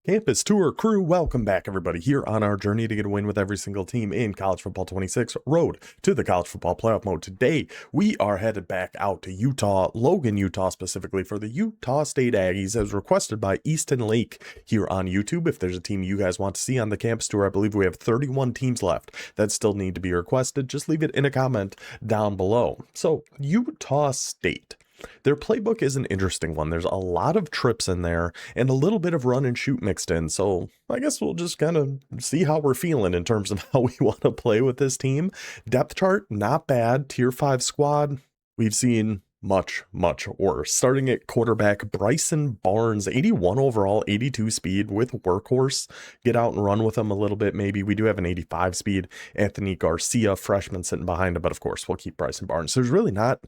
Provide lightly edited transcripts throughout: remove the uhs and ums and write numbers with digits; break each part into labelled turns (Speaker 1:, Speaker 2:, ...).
Speaker 1: Campus Tour crew, welcome back everybody here on our journey to get a win with every single team in College Football 26 Road to the College Football Playoff Mode. Today, we are headed back out to Utah, Logan, Utah specifically for the Utah State Aggies as requested by Easton Lake here on YouTube. If there's a team you guys want to see on the Campus Tour, I believe we have 31 teams left that still need to be requested. Just leave it in a comment down below. So, Utah State. Their playbook is an interesting one. There's a lot of trips in there and a little bit of run and shoot mixed in. So I guess we'll just kind of see how we're feeling in terms of how we want to play with this team. Depth chart, not bad. Tier 5 squad, we've seen much worse. Starting at quarterback, Bryson Barnes, 81 overall, 82 speed with workhorse. Get out and run with him a little bit maybe. We do have an 85 speed. Anthony Garcia, freshman, sitting behind him, but of course we'll keep Bryson Barnes. There's really not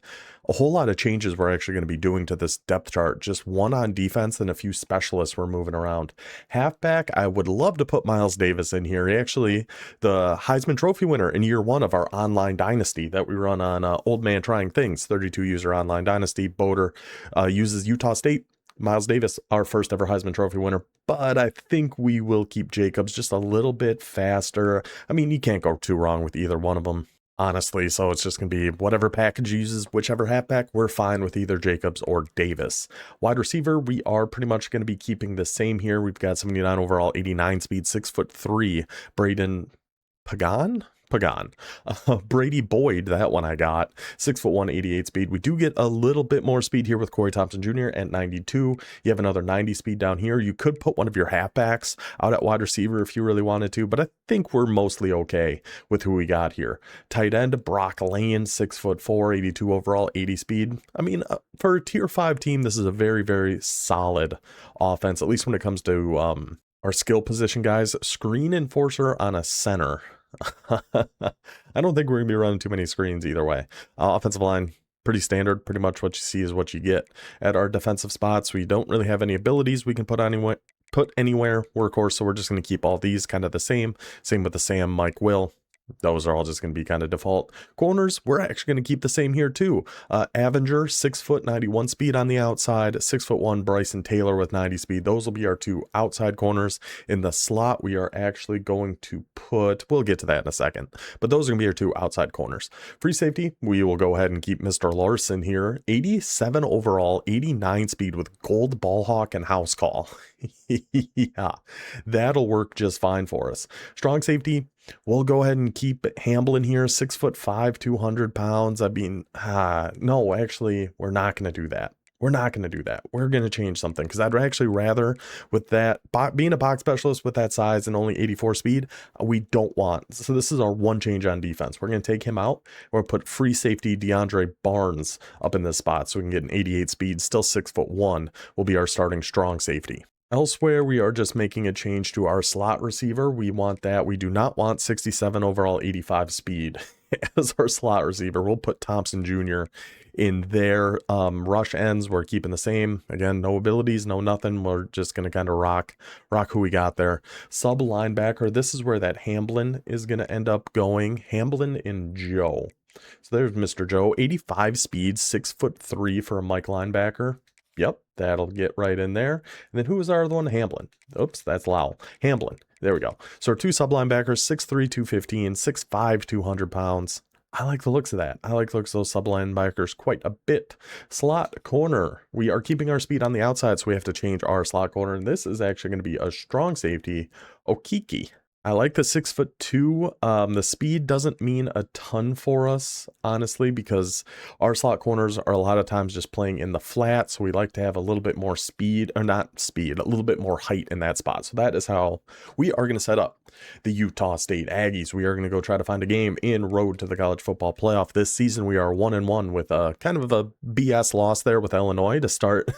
Speaker 1: a whole lot of changes we're actually going to be doing to this depth chart. Just one on defense and a few specialists we're moving around. Halfback, I would love to put Miles Davis in here. Actually, the Heisman Trophy winner in year one of our online dynasty that we run on Old Man Trying Things, 32 user online dynasty. Boater uses Utah State. Miles Davis, our first ever Heisman Trophy winner, but I think we will keep Jacobs just a little bit faster. I mean, you can't go too wrong with either one of them, honestly, so it's just going to be whatever package uses, whichever halfback, we're fine with either Jacobs or Davis. Wide receiver, we are pretty much going to be keeping the same here. We've got 79 overall, 89 speed, 6'3", Braden Pagan. Brady Boyd, that one I got, 6'1", 88 speed. We do get a little bit more speed here with Corey Thompson Jr. at 92. You have another 90 speed down here. You could put one of your halfbacks out at wide receiver if you really wanted to, but I think we're mostly okay with who we got here. Tight end, Brock Lane, 6'4", 82 overall, 80 speed. I mean, for a tier 5 team, this is a very solid offense, at least when it comes to our skill position guys. Screen enforcer on a center. I don't think we're going to be running too many screens either way. Offensive line, pretty standard. Pretty much what you see is what you get. At our defensive spots, we don't really have any abilities we can put anywhere. Workhorse, so we're just going to keep all these kind of the same. Same with the Sam, Mike, Will. Those are all just going to be kind of default. Corners, we're actually going to keep the same here too. Avenger, 6 foot, 91 speed on the outside. 6'1", Bryson Taylor with 90 speed. Those will be our two outside corners. In the slot, we are actually going to put, we'll get to that in a second, but those are going to be our two outside corners. Free safety, we will go ahead and keep Mr. Larson here. 87 overall, 89 speed with gold ball hawk and house call. Yeah, that'll work just fine for us. Strong safety, we'll go ahead and keep Hamblin here, 6'5", 200 pounds. I mean, no, actually, we're not going to do that. We're not going to do that. We're going to change something because I'd actually rather, with that, being a box specialist with that size and only 84 speed, we don't want. So this is our one change on defense. We're going to take him out. We're going to put free safety DeAndre Barnes up in this spot so we can get an 88 speed, still 6'1", will be our starting strong safety. Elsewhere, we are just making a change to our slot receiver. We want that. We do not want 67 overall, 85 speed as our slot receiver. We'll put Thompson Jr. in there. Rush ends, we're keeping the same. Again, no abilities, no nothing. We're just going to kind of rock who we got there. Sub linebacker, this is where that Hamblin is going to end up going. Hamblin and Joe. So there's Mr. Joe, 85 speed, 6'3" for a Mike linebacker. Yep, that'll get right in there. And then who was our other one? Hamblin. Oops, that's Lowell. Hamblin. There we go. So our two sub linebackers, 6'3", 215, 6'5", 200 pounds. I like the looks of that. I like the looks of those sub linebackers quite a bit. Slot corner. We are keeping our speed on the outside, so we have to change our slot corner. And this is actually going to be a strong safety, Okiki. I like the 6'2". The speed doesn't mean a ton for us, honestly, because our slot corners are a lot of times just playing in the flat. So we like to have a little bit more speed, or not speed, a little bit more height in that spot. So that is how we are going to set up the Utah State Aggies. We are going to go try to find a game in Road to the College Football Playoff. This season, we are 1-1 with a kind of a BS loss there with Illinois to start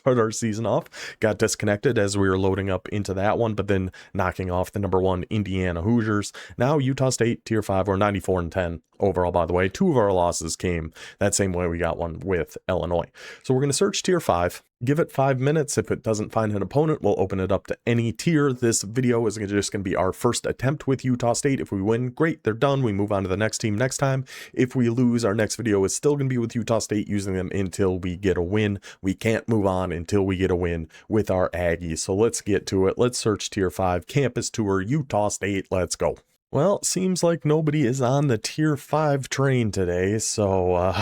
Speaker 1: our season off. Got disconnected as we were loading up into that one, but then knocking off the #1 Indiana Hoosiers. Now Utah State tier 5, or 94-10. overall, by the way. 2 of our losses came that same way we got one with Illinois. So we're going to search tier 5, give it 5 minutes. If it doesn't find an opponent, we'll open it up to any tier. This video is just going to be our first attempt with Utah State. If we win, great, they're done. We move on to the next team next time. If we lose, our next video is still going to be with Utah State, using them until we get a win. We can't move on until we get a win with our Aggies. So let's get to it. Let's search tier 5, campus tour, Utah State. Let's go. Well, seems like nobody is on the tier 5 train today, so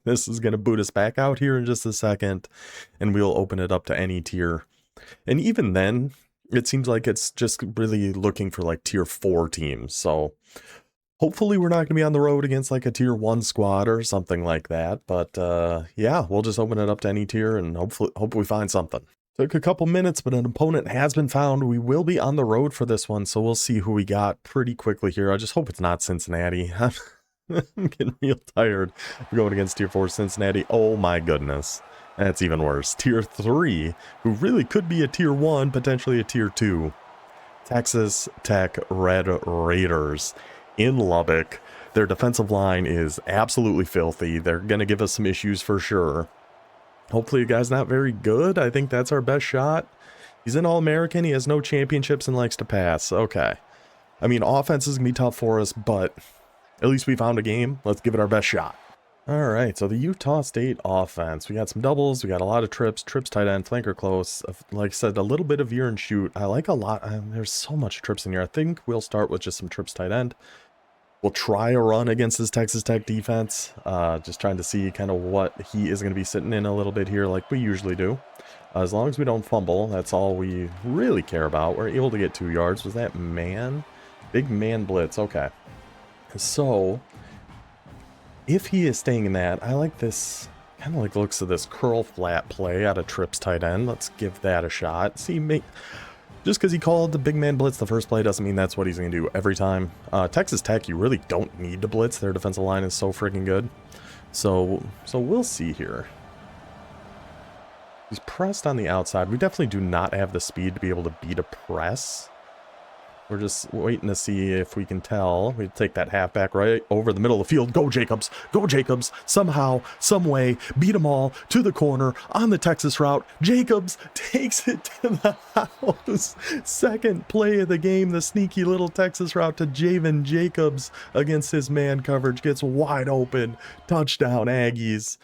Speaker 1: this is going to boot us back out here in just a second, and we'll open it up to any tier. And even then, it seems like it's just really looking for like tier 4 teams, so hopefully we're not going to be on the road against like a tier 1 squad or something like that, but yeah, we'll just open it up to any tier and hopefully we find something. Took a couple minutes, but an opponent has been found. We will be on the road for this one, so we'll see who we got pretty quickly here. I just hope it's not Cincinnati. I'm getting real tired of going against tier 4 Cincinnati. Oh my goodness. That's even worse. Tier 3, who really could be a tier 1, potentially a tier 2. Texas Tech Red Raiders in Lubbock. Their defensive line is absolutely filthy. They're going to give us some issues for sure. Hopefully the guy's not very good. I think that's our best shot. He's an All-American. He has no championships and likes to pass. Okay. I mean, offense is going to be tough for us, but at least we found a game. Let's give it our best shot. All right, so the Utah State offense. We got some doubles. We got a lot of trips. Trips tight end, flanker close. Like I said, a little bit of veer and shoot. I like a lot. There's so much trips in here. I think we'll start with just some trips tight end. We'll try a run against this Texas Tech defense, just trying to see kind of what he is going to be sitting in a little bit here like we usually do. As long as we don't fumble, that's all we really care about. We're able to get 2 yards. Was that man? Big man blitz. Okay. So, if he is staying in that, I like this, kind of like looks of this curl flat play out of trips tight end. Let's give that a shot. See, just because he called the big man blitz the first play doesn't mean that's what he's going to do every time. Texas Tech, you really don't need to blitz. Their defensive line is so freaking good. So we'll see here. He's pressed on the outside. We definitely do not have the speed to be able to beat a press. We're just waiting to see if we can tell. We take that halfback right over the middle of the field. Go Jacobs! Go Jacobs! Somehow, some way, beat them all to the corner on the Texas route. Jacobs takes it to the house. Second play of the game, the sneaky little Texas route to Javen Jacobs against his man coverage. Gets wide open. Touchdown Aggies.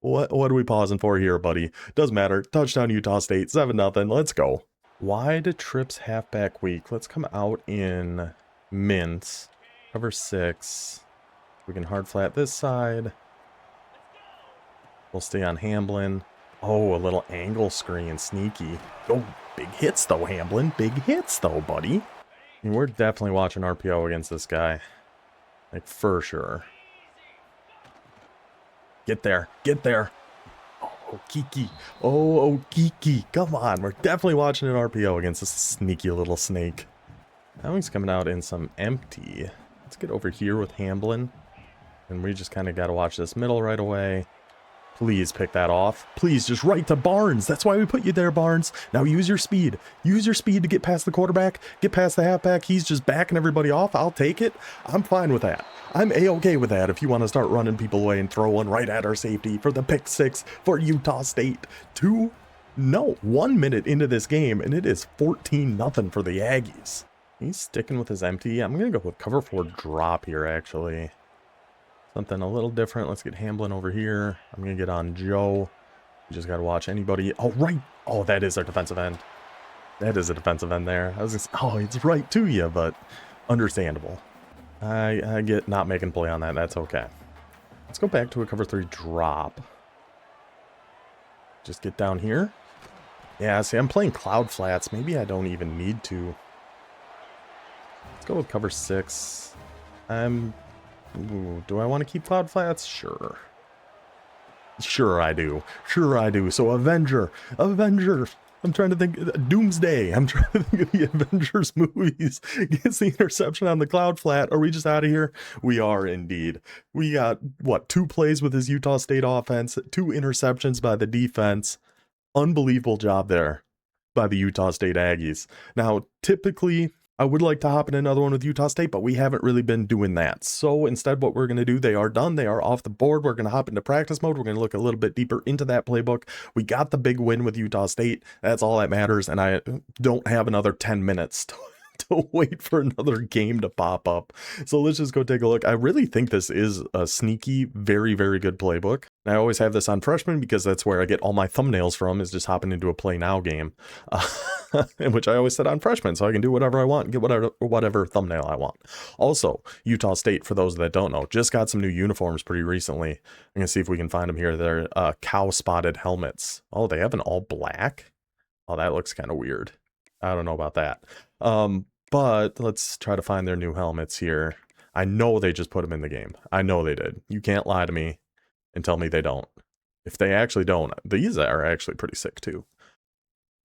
Speaker 1: What are we pausing for here, buddy? Doesn't matter. Touchdown Utah State. 7-0. Let's go. Wide trips halfback weak. Let's come out in mints. Cover 6. We can hard flat this side. We'll stay on Hamblin. Oh, a little angle screen. Sneaky. Oh, big hits though, Hamblin. Big hits though, buddy. I mean, we're definitely watching RPO against this guy. Like, for sure. Get there. Get there. Oh, Kiki. Oh, Kiki. Come on. We're definitely watching an RPO against this sneaky little snake. Now he's coming out in some empty. Let's get over here with Hamblin. And we just kind of got to watch this middle right away. Please pick that off. Please, just right to Barnes. That's why we put you there, Barnes. Now use your speed. Use your speed to get past the quarterback. Get past the halfback. He's just backing everybody off. I'll take it. I'm fine with that. I'm A-okay with that if you want to start running people away and throw one right at our safety for the pick 6 for Utah State. 1 minute into this game, and it is 14-0 for the Aggies. He's sticking with his empty. I'm going to go with cover 4 drop here, actually. Something a little different. Let's get Hamblin over here. I'm going to get on Joe. You just got to watch anybody. Oh, right. Oh, that is our defensive end. That is a defensive end there. I was just, oh, it's right to you, but understandable. I get not making play on that. That's okay. Let's go back to a cover 3 drop. Just get down here. Yeah, see, I'm playing cloud flats. Maybe I don't even need to. Let's go with cover 6. Ooh, do I want to keep cloud flats? Sure. Sure I do. Sure I do. So Avenger. I'm trying to think. Doomsday. I'm trying to think of the Avengers movies. Gets the interception on the cloud flat. Are we just out of here? We are indeed. We got, what, 2 plays with his Utah State offense, 2 interceptions by the defense. Unbelievable job there by the Utah State Aggies. Now, typically, I would like to hop in another one with Utah State, but we haven't really been doing that. So instead, what we're going to do, they are done. They are off the board. We're going to hop into practice mode. We're going to look a little bit deeper into that playbook. We got the big win with Utah State. That's all that matters. And I don't have another 10 minutes to wait for another game to pop up. So let's just go take a look. I really think this is a sneaky, very, very good playbook. And I always have this on freshman because that's where I get all my thumbnails from, is just hopping into a play now game, in which I always set on freshman, so I can do whatever I want and get whatever thumbnail I want. Also, Utah State, for those that don't know, just got some new uniforms pretty recently. I'm going to see if we can find them here. They're cow-spotted helmets. Oh, they have an all black? Oh, that looks kind of weird. I don't know about that. But let's try to find their new helmets here. I know they just put them in the game. I know they did. You can't lie to me and tell me they don't. If they actually don't, these are actually pretty sick too.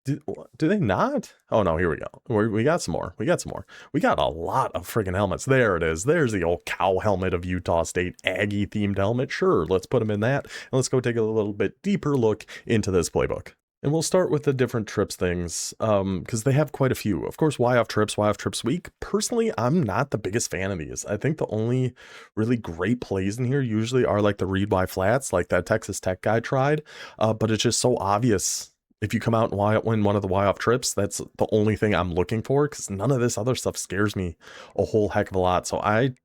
Speaker 1: Do they not? Oh no, here we go. We got some more. We got some more. We got a lot of friggin' helmets. There it is. There's the old cow helmet of Utah State, Aggie themed helmet. Sure, let's put them in that. And let's go take a little bit deeper look into this playbook. And we'll start with the different trips things, because they have quite a few. Of course, Y off trips week. Personally, I'm not the biggest fan of these. I think the only really great plays in here usually are like the read Y flats, like that Texas Tech guy tried. But it's just so obvious. If you come out and win one of the Y off trips, that's the only thing I'm looking for, because none of this other stuff scares me a whole heck of a lot. So I'm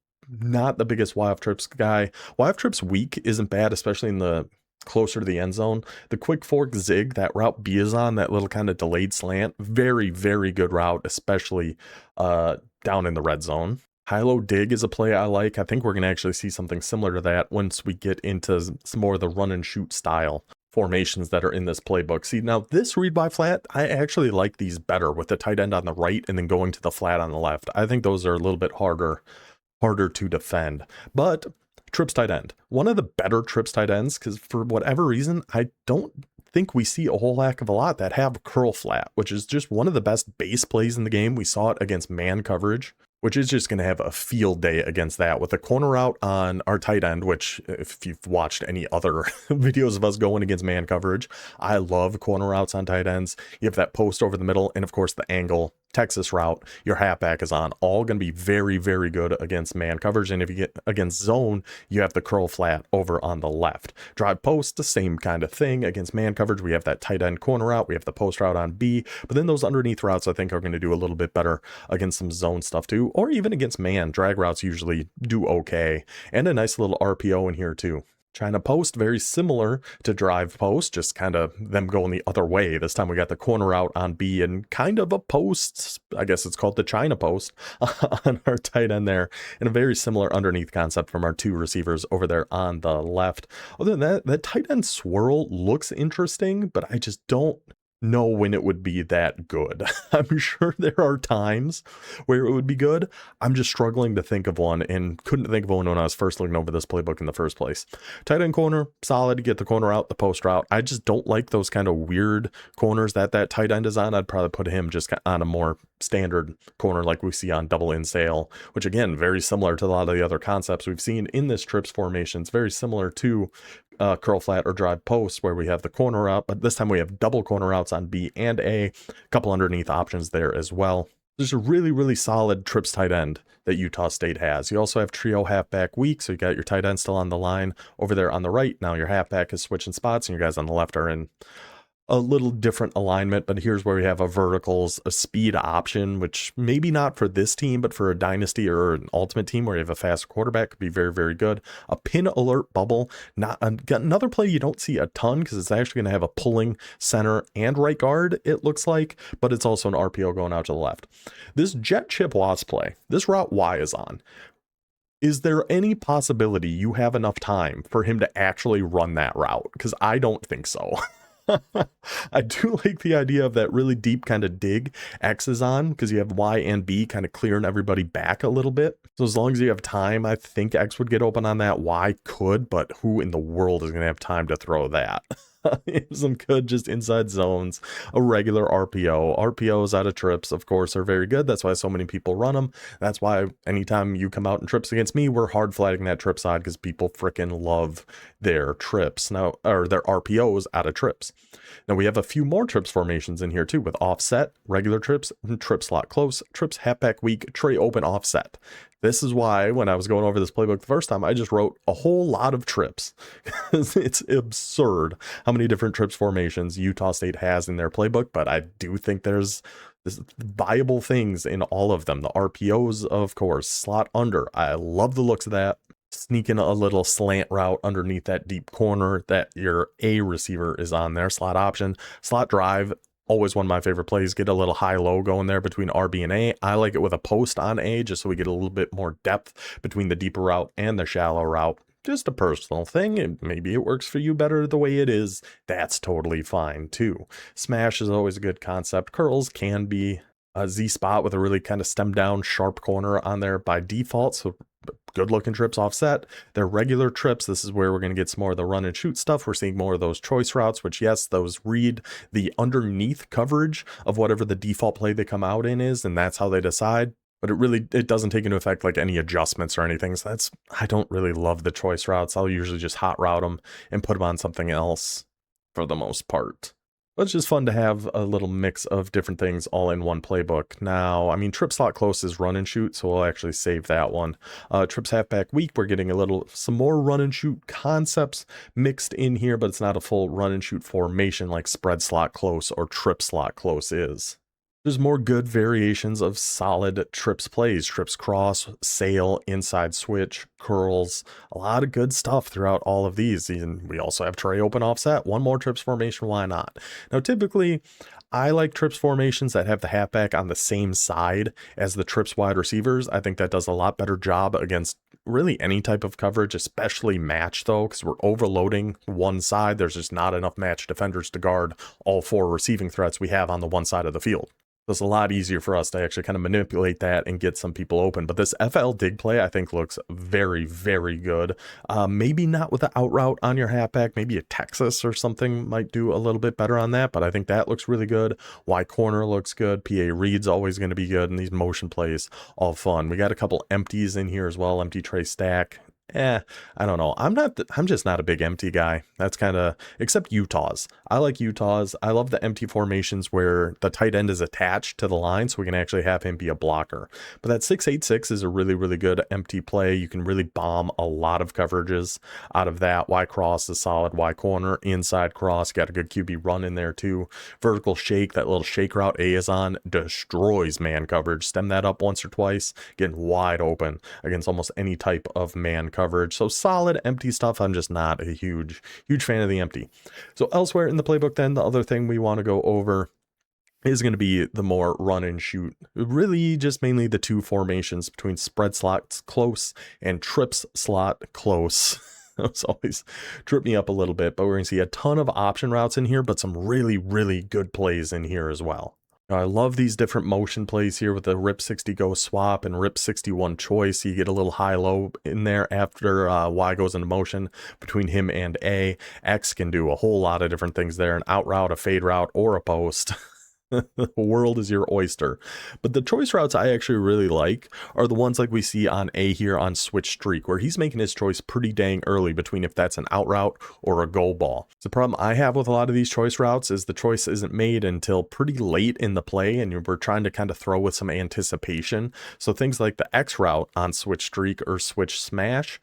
Speaker 1: not the biggest Y off trips guy. Y off trips week isn't bad, especially in the closer to the end zone. The quick fork zig, that route B is on, that little kind of delayed slant, very, very good route, especially down in the red zone. High-low dig is a play I like. I think we're going to actually see something similar to that once we get into some more of the run and shoot style formations that are in this playbook. See, now this read by flat, I actually like these better with the tight end on the right and then going to the flat on the left. I think those are a little bit harder to defend. But trips tight end, one of the better trips tight ends, because for whatever reason, I don't think we see a whole heck of a lot that have curl flat, which is just one of the best base plays in the game. We saw it against man coverage, which is just going to have a field day against that with a corner out on our tight end, which if you've watched any other videos of us going against man coverage, I love corner outs on tight ends. You have that post over the middle, and of course the angle Texas route your halfback is on, all going to be very, very good against man coverage. And if you get against zone, you have the curl flat over on the left. Drive post, the same kind of thing. Against man coverage, we have that tight end corner route, we have the post route on B, but then those underneath routes I think are going to do a little bit better against some zone stuff too, or even against man. Drag routes usually do okay, and a nice little RPO in here too. China post, very similar to drive post, just kind of them going the other way. This time we got the corner out on B and kind of a post, I guess it's called the China post, on our tight end there, and a very similar underneath concept from our two receivers over there on the left. Other than that, that tight end swirl looks interesting, but I just don't know when it would be that good. I'm sure there are times where it would be good. I'm just struggling to think of one, and couldn't think of one when I was first looking over this playbook in the first place. Tight end corner, solid. Get the corner out, the post route. I just don't like those kind of weird corners that tight end is on. I'd probably put him just on a more standard corner like we see on double in sail, which again, very similar to a lot of the other concepts we've seen in this trips formation. It's very similar to curl flat or drive post, where we have the corner out, but this time we have double corner outs on B and A, couple underneath options there as well. There's a really, really solid trips tight end that Utah State has. You also have trio halfback week, so you got your tight end still on the line over there on the right. Now your halfback is switching spots, and your guys on the left are in a little different alignment, but here's where we have a verticals, a speed option, which maybe not for this team, but for a dynasty or an ultimate team where you have a fast quarterback could be very, very good. A pin alert bubble, not another play you don't see a ton, because it's actually going to have a pulling center and right guard, it looks like, but it's also an RPO going out to the left. This jet chip wasp play, this route Y is on. Is there any possibility you have enough time for him to actually run that route? Because I don't think so. I do like the idea of that really deep kind of dig X is on, because you have Y and B kind of clearing everybody back a little bit. So as long as you have time, I think X would get open on that. Y could, but who in the world is going to have time to throw that? Some good just inside zones, a regular RPO. RPOs out of trips, of course, are very good. That's why so many people run them. That's why anytime you come out in trips against me, we're hard flagging that trip side because people freaking love their trips now, or their RPOs out of trips. Now we have a few more trips formations in here too, with offset, regular trips, trip slot close, trips halfback weak, tray open offset. This is why when I was going over this playbook the first time, I just wrote a whole lot of trips. It's absurd how many different trips formations Utah State has in their playbook, but I do think there's viable things in all of them. The RPOs, of course, slot under. I love the looks of that. Sneaking a little slant route underneath that deep corner that your A receiver is on there. Slot option, slot drive. Always one of my favorite plays. Get a little high-low going there between RB and A. I like it with a post on A just so we get a little bit more depth between the deeper route and the shallow route. Just a personal thing, and maybe it works for you better the way it is. That's totally fine too. Smash is always a good concept. Curls can be a Z spot with a really kind of stemmed down sharp corner on there by default, so good looking trips offset. They're regular trips. This is where we're going to get some more of the run and shoot stuff. We're seeing more of those choice routes, which yes, those read the underneath coverage of whatever the default play they come out in is, and that's how they decide. But it doesn't take into effect like any adjustments or anything. So I don't really love the choice routes. I'll usually just hot route them and put them on something else for the most part. But it's just fun to have a little mix of different things all in one playbook. Now, I mean, trip slot close is run and shoot, so we'll actually save that one. Trips halfback weak, we're getting some more run and shoot concepts mixed in here, but it's not a full run and shoot formation like spread slot close or trip slot close is. There's more good variations of solid trips plays, trips cross, sail, inside switch, curls, a lot of good stuff throughout all of these. And we also have tray open offset, one more trips formation, why not? Now, typically, I like trips formations that have the halfback on the same side as the trips wide receivers. I think that does a lot better job against really any type of coverage, especially match though, because we're overloading one side. There's just not enough match defenders to guard all four receiving threats we have on the one side of the field. It's a lot easier for us to actually kind of manipulate that and get some people open. But this FL dig play, I think, looks very, very good. Maybe not with the out route on your halfback. Maybe a Texas or something might do a little bit better on that. But I think that looks really good. Y corner looks good. PA read's always going to be good. And these motion plays, all fun. We got a couple empties in here as well. Empty tray stack. I don't know. I'm just not a big empty guy. That's kind of, except Utah's. I like Utah's. I love the empty formations where the tight end is attached to the line so we can actually have him be a blocker. But that 6-8-6 is a really, really good empty play. You can really bomb a lot of coverages out of that. Y cross is solid. Y corner, inside cross. Got a good QB run in there too. Vertical shake, that little shake route A is on, destroys man coverage. Stem that up once or twice, getting wide open against almost any type of man coverage. So solid empty stuff. I'm just not a huge fan of the empty. So elsewhere in the playbook, then the other thing we want to go over is going to be the more run and shoot. Really just mainly the two formations between spread slots close and trips slot close. Those always trip me up a little bit, but we're going to see a ton of option routes in here, but some really, really good plays in here as well. I love these different motion plays here with the rip 60 go swap and rip 61 choice. You get a little high-low in there after Y goes into motion between him and A. X can do a whole lot of different things there, an out route, a fade route, or a post. The world is your oyster. But the choice routes I actually really like are the ones like we see on A here on switch streak, where he's making his choice pretty dang early between if that's an out route or a go ball. The problem I have with a lot of these choice routes is the choice isn't made until pretty late in the play, and we're trying to kind of throw with some anticipation. So things like the X route on switch streak or switch smash,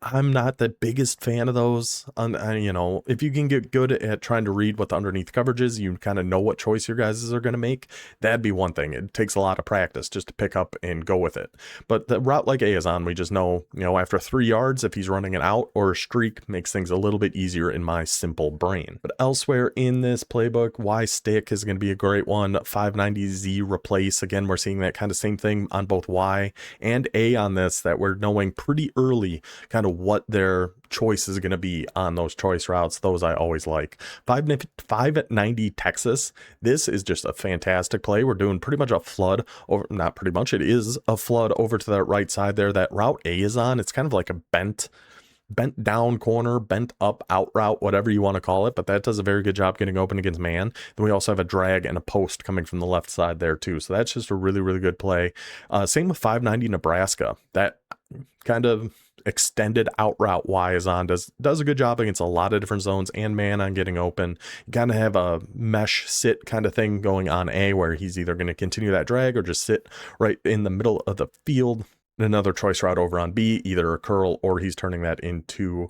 Speaker 1: I'm not the biggest fan of those. If you can get good at trying to read what the underneath coverage is, you kind of know what choice your guys are going to make, that'd be one thing. It takes a lot of practice just to pick up and go with it. But the route like A is on, we just know, after 3 yards, if he's running an out or a streak, makes things a little bit easier in my simple brain. But elsewhere in this playbook, Y stick is going to be a great one. 590Z replace. Again, we're seeing that kind of same thing on both Y and A on this, that we're knowing pretty early kind of what their choice is going to be on those choice routes. Those I always like. 590 Texas. This is just a fantastic play. We're doing pretty much a flood over, not pretty much, it is a flood over to that right side there. That route A is on. It's kind of like a bent bent down corner, bent up out route, whatever you want to call it, but that does a very good job getting open against man. Then we also have a drag and a post coming from the left side there too. So that's just a really, really good play. Same with 590 Nebraska. That kind of extended out route Y is on, does a good job against a lot of different zones and man on getting open. You kind of have a mesh sit kind of thing going on A, where he's either going to continue that drag or just sit right in the middle of the field. Another choice route over on B, either a curl or he's turning that into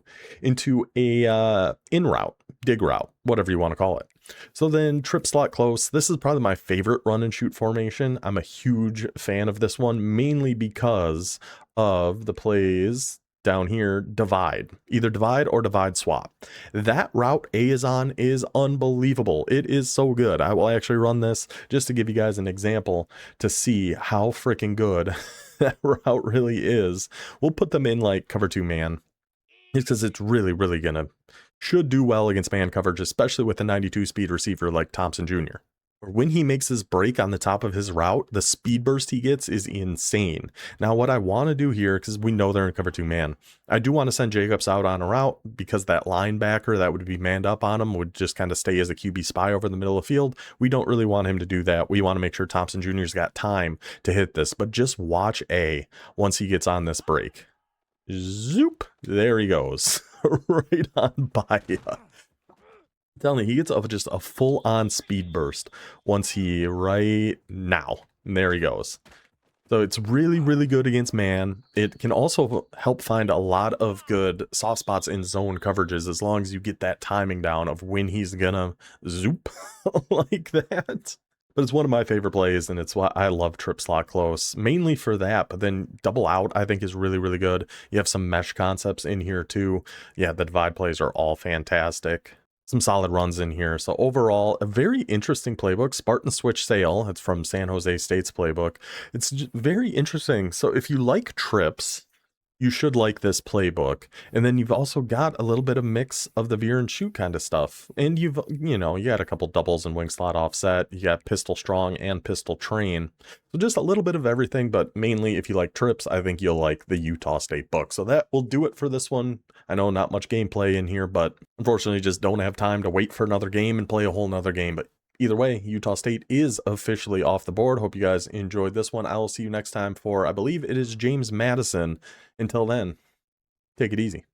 Speaker 1: a in route, dig route, whatever you want to call it. So then trip slot close. This is probably my favorite run and shoot formation. I'm a huge fan of this one, mainly because of the plays down here, divide, either divide or divide swap. That route A is on is unbelievable. It is so good. I will actually run this just to give you guys an example to see how freaking good that route really is. We'll put them in like cover 2 man, because it's really, really should do well against man coverage, especially with a 92 speed receiver like Thompson Jr. When he makes his break on the top of his route, the speed burst he gets is insane. Now, what I want to do here, because we know they're in cover 2 man, I do want to send Jacobs out on a route, because that linebacker that would be manned up on him would just kind of stay as a QB spy over the middle of the field. We don't really want him to do that. We want to make sure Thompson Jr.'s got time to hit this, but just watch A once he gets on this break. Zoop, there he goes. Right on by you. I'm telling you, he gets just a full-on speed burst once he right now. And there he goes. So it's really, really good against man. It can also help find a lot of good soft spots in zone coverages, as long as you get that timing down of when he's gonna zoop like that. But it's one of my favorite plays, and it's why I love trip slot close, mainly for that. But then double out, I think, is really, really good. You have some mesh concepts in here too. Yeah, the divide plays are all fantastic. Some solid runs in here. So overall, a very interesting playbook. Spartan Switch Sail. It's from San Jose State's playbook. It's very interesting. So if you like trips, you should like this playbook. And then you've also got a little bit of mix of the veer and shoot kind of stuff. And you got a couple doubles and wing slot offset. You got pistol strong and pistol train. So just a little bit of everything, but mainly if you like trips, I think you'll like the Utah State book. So that will do it for this one. I know not much gameplay in here, but unfortunately just don't have time to wait for another game and play a whole nother game. But either way, Utah State is officially off the board. Hope you guys enjoyed this one. I will see you next time for, I believe it is James Madison. Until then, take it easy.